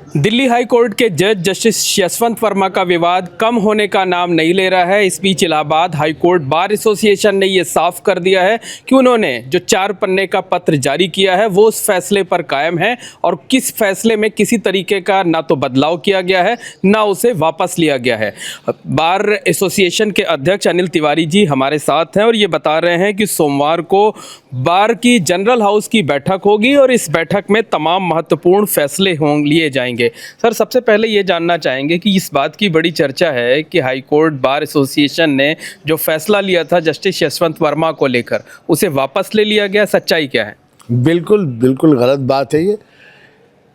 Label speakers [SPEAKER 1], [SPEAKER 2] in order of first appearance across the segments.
[SPEAKER 1] Delhi high court के जज justice Yashwant Verma का विवाद कम होने का नाम नहीं ले रहा है। इस बीच Allahabad high court bar association ने ये साफ कर दिया है कि उन्होंने जो 4 पन्ने का पत्र जारी किया है वो उस फैसले पर कायम है और किस फैसले में किसी तरीके का ना तो बदलाव किया गया है ना उसे वापस लिया गया है। बार एसोसिएशन के अध्यक्ष अनिल तिवारी जी हमारे साथ हैं और ये बता रहे हैं कि सोमवार को बार की जनरल हाउस की बैठक होगी और इस बैठक में तमाम महत्वपूर्ण फैसले लिए जाएंगे। सर, सबसे पहले ये जानना चाहेंगे कि इस बात की बड़ी चर्चा है कि हाई कोर्ट बार एसोसिएशन ने जो फैसला लिया था जस्टिस यशवंत वर्मा को लेकर उसे वापस ले लिया गया। सच्चाई क्या है?
[SPEAKER 2] बिल्कुल बिल्कुल गलत बात है ये।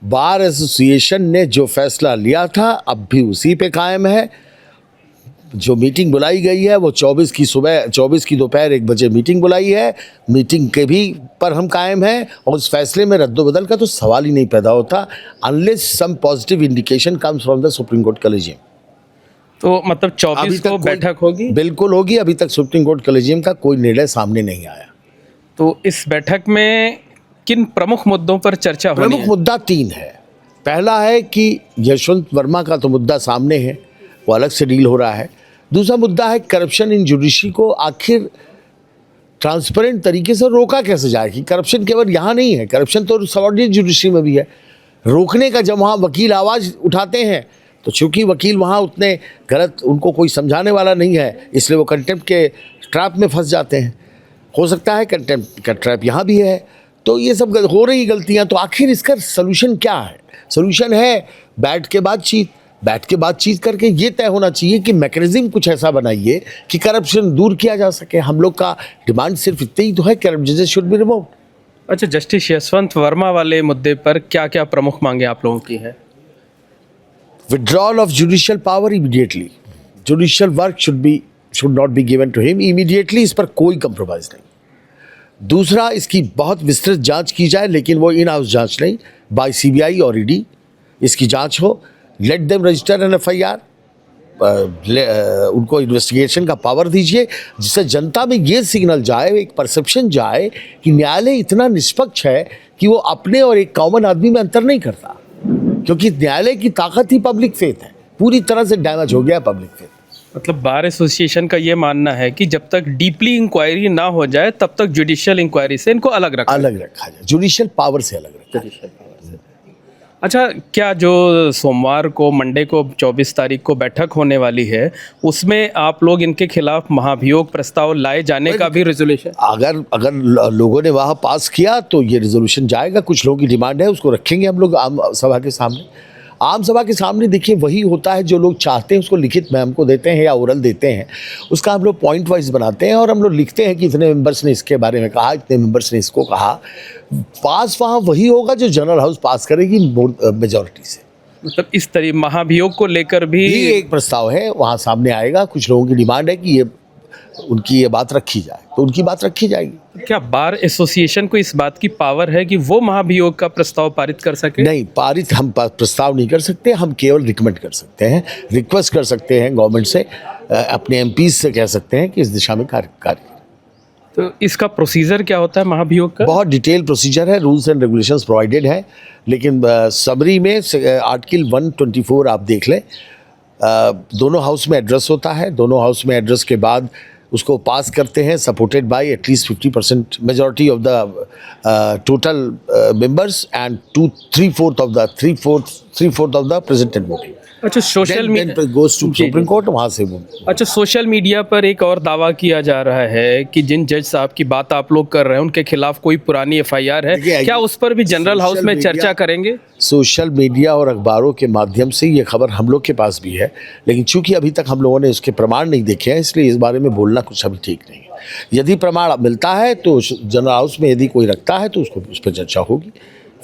[SPEAKER 2] बार एसोसिएशन ने जो फैसला लिया था अब भी उसी पे कायम है। जो मीटिंग बुलाई गई है वो 24 की दोपहर 1 बजे मीटिंग बुलाई है। मीटिंग के भी पर हम कायम हैं और उस फैसले में रद्दोबदल का तो सवाल ही नहीं पैदा होता unless some positive indication comes from the supreme court collegium.
[SPEAKER 1] तो मतलब 24 को बैठक होगी?
[SPEAKER 2] बिल्कुल होगी। अभी तक सुप्रीम कोर्ट कॉलेजियम का कोई निर्णय सामने नहीं आया।
[SPEAKER 1] तो इस बैठक में किन प्रमुख मुद्दों पर चर्चा होनी है?
[SPEAKER 2] प्रमुख मुद्दा 3 है। पहला है कि यशवंत वर्मा का तो मुद्दा सामने है, वो अलग से डील हो रहा है। दूसरा मुद्दा है करप्शन इन जुडिशरी को आखिर ट्रांसपेरेंट तरीके से रोका कैसे जाए कि करप्शन केवल यहाँ नहीं है, करप्शन तो सबऑर्डिनेट जुडिशरी में भी है। रोकने का जब वहाँ वकील आवाज़ उठाते हैं तो चूंकि वकील वहाँ उतने गलत, उनको कोई समझाने वाला नहीं है, इसलिए वो कंटेम्प्ट के ट्रैप में फंस जाते हैं। हो सकता है कंटेम्प्ट का ट्रैप यहाँ भी है। तो ये सब हो रही गलतियाँ। तो आखिर इसका सलूशन क्या है? सलूशन है बैठ के बातचीत करके ये तय होना चाहिए कि मैकेनिज्म कुछ ऐसा बनाइए कि करप्शन दूर किया जा सके। हम लोग का डिमांड सिर्फ इतनी ही तो है, करप्ट जजेस शुड बी रिमूव्ड।
[SPEAKER 1] अच्छा, जस्टिस यशवंत वर्मा वाले मुद्दे पर क्या क्या प्रमुख मांगे आप लोगों की है?
[SPEAKER 2] Withdrawal of judicial power immediately. Judicial work should not be given to him immediately. इस पर कोई कंप्रोमाइज नहीं। दूसरा, इसकी बहुत विस्तृत जांच की जाए, लेकिन वो इन हाउस जांच नहीं, बाय सीबीआई और ईडी इसकी जांच हो। Let them register an FIR. उनको इन्वेस्टिगेशन का पावर दीजिए जिससे जनता में ये सिग्नल जाए, एक परसेप्शन जाए कि न्यायालय इतना निष्पक्ष है कि वो अपने और एक कॉमन आदमी में अंतर नहीं करता। क्योंकि न्यायालय की ताकत ही पब्लिक फेथ है। पूरी तरह से डैमेज हो गया पब्लिक फेथ।
[SPEAKER 1] मतलब बार एसोसिएशन का ये मानना है कि जब तक डीपली इंक्वायरी ना हो जाए तब तक जुडिशियल इंक्वायरी से इनको अलग रखा
[SPEAKER 2] जाए, जुडिशियल पावर से अलग रखा जाए।
[SPEAKER 1] अच्छा, क्या जो सोमवार को मंडे को 24 तारीख को बैठक होने वाली है उसमें आप लोग इनके खिलाफ महाभियोग प्रस्ताव लाए जाने का भी रेजोल्यूशन?
[SPEAKER 2] अगर लोगों ने वहाँ पास किया तो ये रेजोल्यूशन जाएगा। कुछ लोगों की डिमांड है, उसको रखेंगे हम लोग आम सभा के सामने। आम सभा के सामने देखिए वही होता है जो लोग चाहते हैं उसको लिखित में हमको देते हैं या ओरल देते हैं। उसका हम लोग पॉइंट वाइज बनाते हैं और हम लोग लिखते हैं कि इतने मेंबर्स ने इसके बारे में कहा, इतने मेंबर्स ने इसको कहा। पास वहाँ वही होगा जो जनरल हाउस पास करेगी मेजॉरिटी से।
[SPEAKER 1] मतलब इस तरह महाभियोग को लेकर भी
[SPEAKER 2] एक प्रस्ताव है, वहाँ सामने आएगा। कुछ लोगों की डिमांड है कि ये उनकी ये बात रखी जाए, तो उनकी बात रखी जाएगी।
[SPEAKER 1] क्या बार एसोसिएशन को इस बात की पावर है कि वो महाभियोग का प्रस्ताव पारित कर सके?
[SPEAKER 2] नहीं, पारित हम प्रस्ताव नहीं कर सकते। हम केवल रिकमेंड कर सकते हैं, रिक्वेस्ट कर सकते हैं गवर्नमेंट से, अपने एमपीज से कह सकते हैं कि इस दिशा में कार्य।
[SPEAKER 1] तो इसका प्रोसीजर क्या होता है महाभियोग का?
[SPEAKER 2] बहुत डिटेल प्रोसीजर है, रूल्स एंड रेगुलेशंस प्रोवाइडेड है। लेकिन समरी में आर्टिकल 124 आप देख लें। दोनों हाउस में एड्रेस होता है। दोनों हाउस में एड्रेस के बाद उसको पास करते हैं supported by at least 50% majority of the total members and 3/4 of the present and voting.
[SPEAKER 1] अच्छा, social media
[SPEAKER 2] goes to supreme court, वहाँ से वो।
[SPEAKER 1] अच्छा, सोशल मीडिया पर एक और दावा किया जा रहा है कि जिन जज साहब की बात आप लोग कर रहे हैं उनके खिलाफ कोई पुरानी एफआईआर है। क्या उस पर भी जनरल हाउस में चर्चा करेंगे?
[SPEAKER 2] सोशल मीडिया और अखबारों के माध्यम से ये खबर हम लोग के पास भी है, लेकिन चूंकि अभी तक हम लोगों ने उसके प्रमाण नहीं देखे हैं, इसलिए इस बारे में बोलना कुछ अभी ठीक नहीं है। यदि प्रमाण मिलता है तो जनरल हाउस में यदि कोई रखता है तो उसको उस पर चर्चा होगी।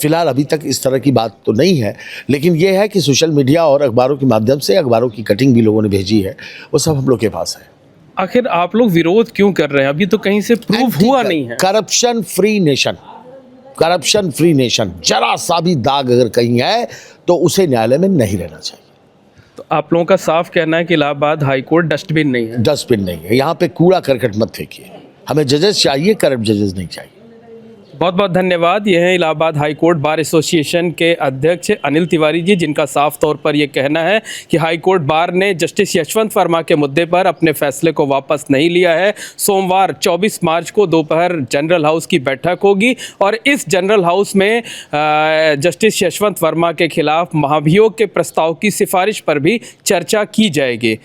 [SPEAKER 2] फिलहाल अभी तक इस तरह की बात तो नहीं है, लेकिन ये है कि सोशल मीडिया और अखबारों के माध्यम से, अखबारों की कटिंग भी लोगों ने भेजी है, वो सब हम लोग के पास है।
[SPEAKER 1] आखिर आप लोग विरोध क्यों कर रहे हैं? अभी तो कहीं से प्रूव हुआ नहीं है।
[SPEAKER 2] करप्शन फ्री नेशन, जरा सा भी दाग अगर कहीं है तो उसे न्यायालय में नहीं रहना चाहिए।
[SPEAKER 1] तो आप लोगों का साफ कहना है कि इलाहाबाद हाई कोर्ट डस्टबिन नहीं है?
[SPEAKER 2] डस्टबिन नहीं है। यहाँ पे कूड़ा करकट मत फेंकिए। हमें जजेस चाहिए, करप्ट जजेस नहीं चाहिए।
[SPEAKER 1] बहुत बहुत धन्यवाद। ये हैं Allahabad high court bar association के अध्यक्ष अनिल तिवारी जी, जिनका साफ तौर पर ये कहना है कि हाई कोर्ट बार ने जस्टिस यशवंत वर्मा के मुद्दे पर अपने फैसले को वापस नहीं लिया है। सोमवार 24 मार्च को दोपहर जनरल हाउस की बैठक होगी और इस जनरल हाउस में जस्टिस यशवंत वर्मा के खिलाफ महाभियोग के प्रस्ताव की सिफारिश पर भी चर्चा की जाएगी।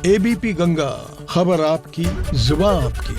[SPEAKER 3] एबीपी गंगा, खबर आपकी, जुबान आपकी।